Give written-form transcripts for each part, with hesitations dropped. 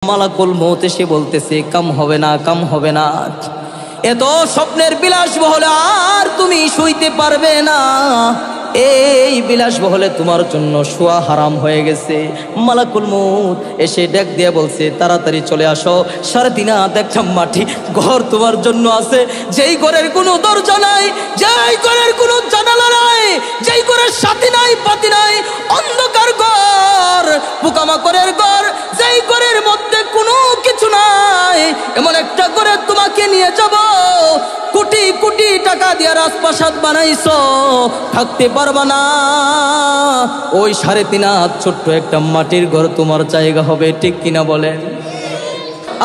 মালাকুল মউত এসে বলতেছে কাম হবে না, কাম হবে না, এত স্বপ্নের বিলাসবহুল আর তুমি শুইতে পারবে না, এই বিলাসবহুলে তোমার জন্য শোয়া হারাম হয়ে গেছে। মালাকুল মউত এসে ডাক দিয়ে বলছে তাড়াতাড়ি চলে আসো, 3.5 হাত একটা মাটি ঘর তোমার জন্য আছে, যেই ঘরের কোনো দরজা নাই, যেই ঘরের কোনো জানালা নাই, যেই ঘরের সাথী নাই পাতি নাই, অন্ধকার ঘর, পোকামাকড়ের ঘর, যেই ঘরের মধ্যে কোনো কিছু নাই, এমন একটা ঘরে তোমাকে নিয়ে যাব। কোটি কোটি টাকা দিয়ে রাজপ্রাসাদ বানাইছো, থাকতে পারবা না, ওই 3.5 হাত ছোট্ট একটা মাটির ঘর তোমার জায়গা হবে, ঠিক কিনা বলেন?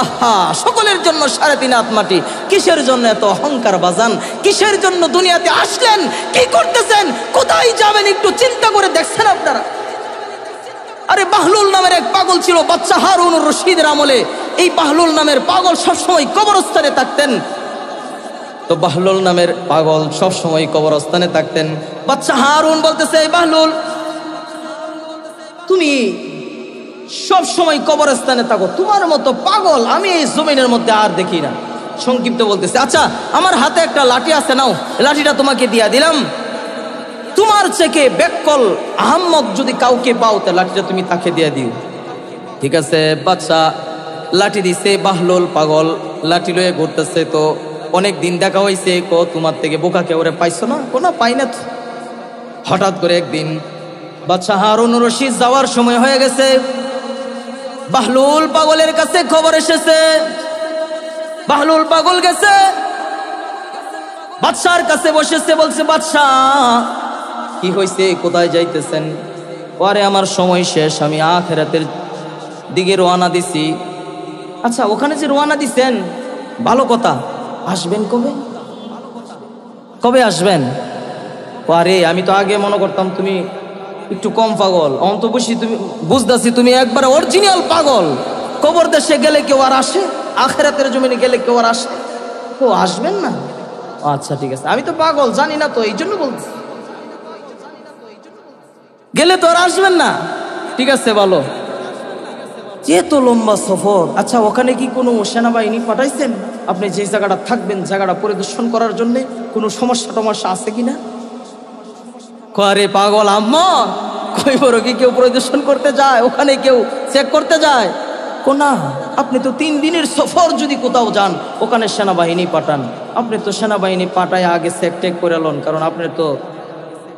আহা, সকলের জন্য 3.5 হাত মাটি, কিসের জন্য এত অহংকার বাজান? কিসের জন্য দুনিয়াতে আসলেন? কি করতেছেন? কোথায় যাবেন? একটু চিন্তা করে দেখছেন আপনারা? আরে বাহলুল নামের এক পাগল ছিল বাদশা হারুনুর রশিদের আমলে। এই বাহলুল নামের পাগল সবসময় কবরস্থানে থাকতেন। তো বাহলুল নামের পাগল সবসময় কবরস্থানে থাকতেন। বাদশা হারুন বলতেছে, এই বাহলুল, তুমি সবসময় কবরস্থানে থাকো, তোমার মতো পাগল আমি এই জমিনের মধ্যে আর দেখি না। সংক্ষিপ্ত বলতেছে, আচ্ছা আমার হাতে একটা লাঠি আছে, নাও লাঠিটা তোমাকে দিয়া দিলাম, তোমার চেকে বেকল আহম্মক যদি কাউকে পাও তা লাঠিটা তুমি তাকে দিয়ে দিও। ঠিক আছে, বাদশা লাঠি দিছে। বাহলুল পাগল লাঠি লয়ে ঘুরতেছে। তো অনেক দিন দেখা হয়েছে, তোমার থেকে বোকা কেউ পাইছো না? কোনো পাই না। হঠাৎ করে একদিন বাদশা হারুনুর রশিদ যাওয়ার সময় হয়ে গেছে, বাহলুল পাগলের কাছে খবর এসেছে। বাহলুল পাগল গেছে বাদশার কাছে বসেছে, বলছে বাদশা কি হয়েছে, কোথায় যাইতেছেন? আরে আমার সময় শেষ, আমি আখিরাতের দিকে রওনা দিছি। আচ্ছা ওখানে যে রওনা দিছেন ভালো কথা, আসবেন কবে? কবে আসবেন? আরে আমি তো আগে মনে করতাম তুমি একটু কম পাগল, অন্ত বসি তুমি বুঝতেছি তুমি একবারে অরিজিনাল পাগল। কবর দেশে গেলে কেউ আর আসে? আখিরাতের জমিনে গেলে কেউ আর আসে? ও আসবেন না? আচ্ছা ঠিক আছে, আমি তো পাগল জানি না তো, এই জন্য বলছি, গেলে তো আর আসবেন না। ঠিক আছে ভালো, যেহেতু লম্বা সফর, আচ্ছা ওখানে কি কোনো সেনাবাহিনী পাঠাইছেন? আপনি যে জায়গাটা থাকবেন জায়গাটা পরিদর্শন করার জন্য কোনো সমস্যা টমস্যা আছে কিনা? আরে পাগল আম্মা, কই বড় কি কেউ পরিদর্শন করতে যায়? ওখানে কেউ চেক করতে যায়? না, আপনি তো 3 দিনের সফর যদি কোথাও যান ওখানে সেনাবাহিনী পাঠান। আপনি তো সেনাবাহিনী পাঠায় আগে চেক টেক করে লন, কারণ আপনি তো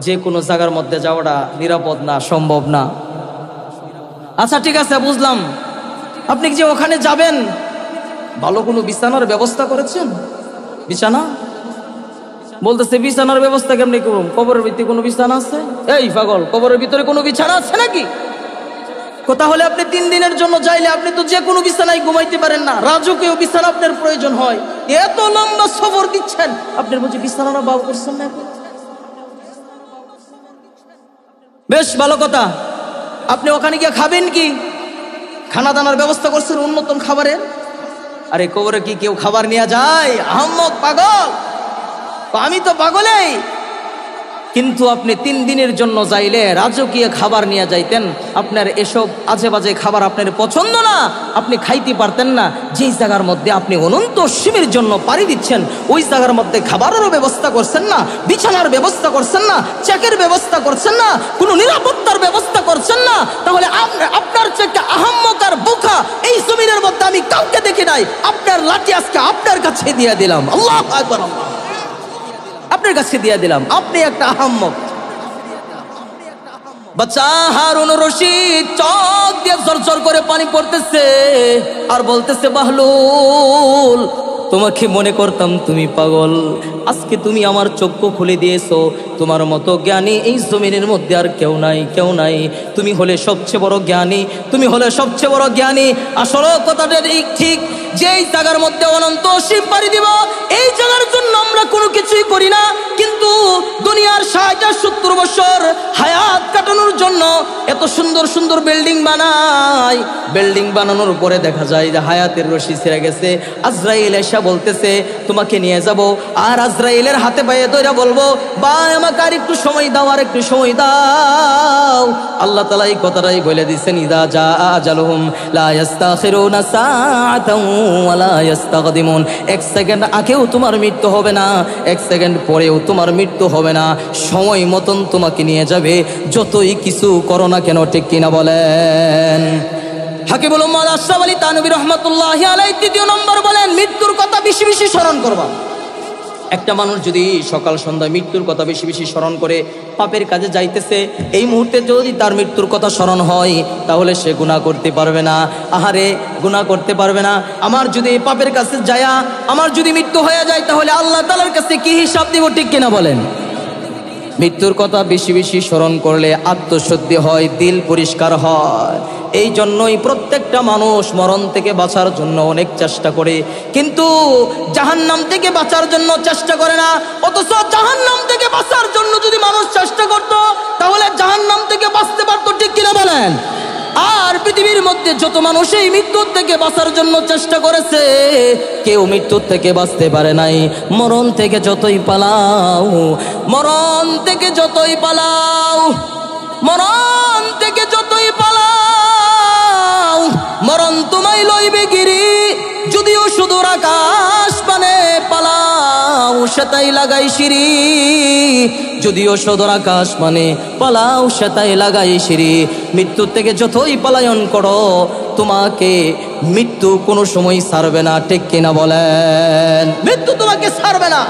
যে কোনো জায়গার মধ্যে যাওয়াটা নিরাপদ না, সম্ভব না। আচ্ছা ঠিক আছে বুঝলাম, আপনি যে ওখানে যাবেন ভালো কোনো বিছানার ব্যবস্থা করেছেন? বিছানা? বলতেছে বিছানার ব্যবস্থা কেমনি করুন? কবরের ভিতরে কোনো বিছানা আছে? এই পাগল, কবরের ভিতরে কোনো বিছানা আছে নাকি? তাহলে আপনি 3 দিনের জন্য যাইলে আপনি তো যে কোনো বিছানায় ঘুমাইতে পারেন না, রাজকীয় বিছানা আপনার প্রয়োজন হয়। এত লম্বা সফর দিচ্ছেন, আপনার বলছে বিছানাটা বাব করছেন না? বেশ ভালো কথা, আপনি ওখানে গিয়ে খাবেন কি? খানা দানার ব্যবস্থা করছেন উন্নত খাবারের? আরে কবরে কি কেউ খাবার নিয়ে যায়? আহম্মক পাগল, আমি তো পাগলেই। কিন্তু আপনি 3 দিনের জন্য যাইলে রাজকীয় খাবার নিয়ে যাইতেন। আপনার এসব আজে বাজে খাবার আপনার পছন্দ না, আপনি খাইতে পারতেন না। যেই জায়গার মধ্যে আপনি অনন্ত সীমের জন্য পাড়ি দিচ্ছেন ওই জায়গার মধ্যে খাবারেরও ব্যবস্থা করছেন না, বিছানার ব্যবস্থা করছেন না, চেকের ব্যবস্থা করছেন না, কোনো নিরাপত্তার ব্যবস্থা করছেন না, তাহলে আপনার চেকে আহম্মক আর বোকা এই জমিনের মধ্যে আমি কাউকে দেখি নাই। আপনার লাঠি আজকে আপনার কাছে দিয়ে দিলাম, আল্লাহু আকবার, আপনার কাছে দিয়ে দিলাম, আপনি একটা আহম্মক। বাদশা হারুনুর রশিদ চোখ দিয়ে ঝরঝর করে পানি পড়তেছে আর বলতেছে, বাহলুল তোমাকে মনে করতাম তুমি পাগল, আজকে তুমি আমার চক্ষু খুলে দিয়েছো। তোমার মতো জ্ঞানী এই জমিনের মধ্যে আর কেউ নাই, কেউ নাই। তুমি হলে সবচেয়ে বড় জ্ঞানী, তুমি হলে সবচেয়ে বড় জ্ঞানী। আসলে কথাটা ঠিক, যেই জায়গার মধ্যে অনন্ত অসীম পাড়ি দিব এই জায়গার জন্য আমরা কোনো কিছুই করি না, কিন্তু দুনিয়ার 60-70 বছর হায়াত কাটানোর জন্য এত সুন্দর সুন্দর বিল্ডিং বানাই। বিল্ডিং বানানোর পরে দেখা যায় যে হায়াতের রশি ছেড়ে গেছে। আজরাইল এসে বলতেছে তোমাকে নিয়ে যাব, আর আজরাইলের হাতে পায়ে ধরে বলবো, ভাই আমাকে আর একটু সময় দাও, আর একটু সময় দাও। আল্লাহ তাআলা এই কথাটাই বলে দিয়েছেন, ইদা জা আজালুহুম লা ইস্তাখিরুনা সাআতান ওয়া লা ইস্তাকদিমুন। এক সেকেন্ড আগেও তোমার মৃত্যু হবে না, এক সেকেন্ড পরেও তোমার মৃত্যু হবে না। সময় মতন তোমাকে নিয়ে যাবে, যতই কিছু করো না কেন, ঠিক কিনা বলেন? হাকিমুল উম্মাত আশরাফ আলী থানভী রাহমাতুল্লাহি আলাইহি তৃতীয় নম্বর বলেন, মৃত্যুর কথা বেশি বেশি স্মরণ করবা। একটা মানুষ যদি সকাল সন্ধ্যা মৃত্যুর কথা বেশি বেশি স্মরণ করে পাপের কাজে যাইতেছে, এই মুহূর্তে যদি তার মৃত্যুর কথা স্মরণ হয় তাহলে সে গুনাহ করতে পারবে না। আহারে, গুনাহ করতে পারবে না। আমার যদি এই পাপের কাছে যায়া আমার যদি মৃত্যু হয়ে যায় তাহলে আল্লাহ তাআলার কাছে কি হিসাব দিব, ঠিক কিনা বলেন? মৃত্যুর কথা বেশি বেশি স্মরণ করলে আত্মশুদ্ধি হয়, দিল পরিষ্কার হয়। এই জন্যই প্রত্যেকটা মানুষ মরণ থেকে বাঁচার জন্য অনেক চেষ্টা করে, কিন্তু জাহান্নাম থেকে বাঁচার জন্য চেষ্টা করে না। অথচ জাহান্নাম থেকে বাঁচার জন্য যদি মানুষ চেষ্টা করত তাহলে জাহান্নাম থেকে বাঁচতে পারতো, ঠিক কিনা বলেন? আর পৃথিবীর মধ্যে যত মানুষ এই মৃত্যুর থেকে বাঁচার জন্য চেষ্টা করেছে, কেউ মৃত্যুর থেকে বাঁচতে পারে নাই। মরণ থেকে যতই পালাও, মরণ থেকে যতই পালাও, মরণ থেকে যতই পালাও, মরণ তোমায় লইবে গিরি। যদিও সুদূর আকাশ পানে পালাও, সেটাই লাগাই সিঁড়ি। যদিও সুদূর আকাশ মানে পালাও, সেটাই লাগাই সিঁড়ি। মৃত্যুর থেকে যতই পলায়ন করো, তোমাকে মৃত্যু কোনো সময় ছাড়বে না, ঠিক কিনা বলেন? মৃত্যু তোমাকে ছাড়বে না।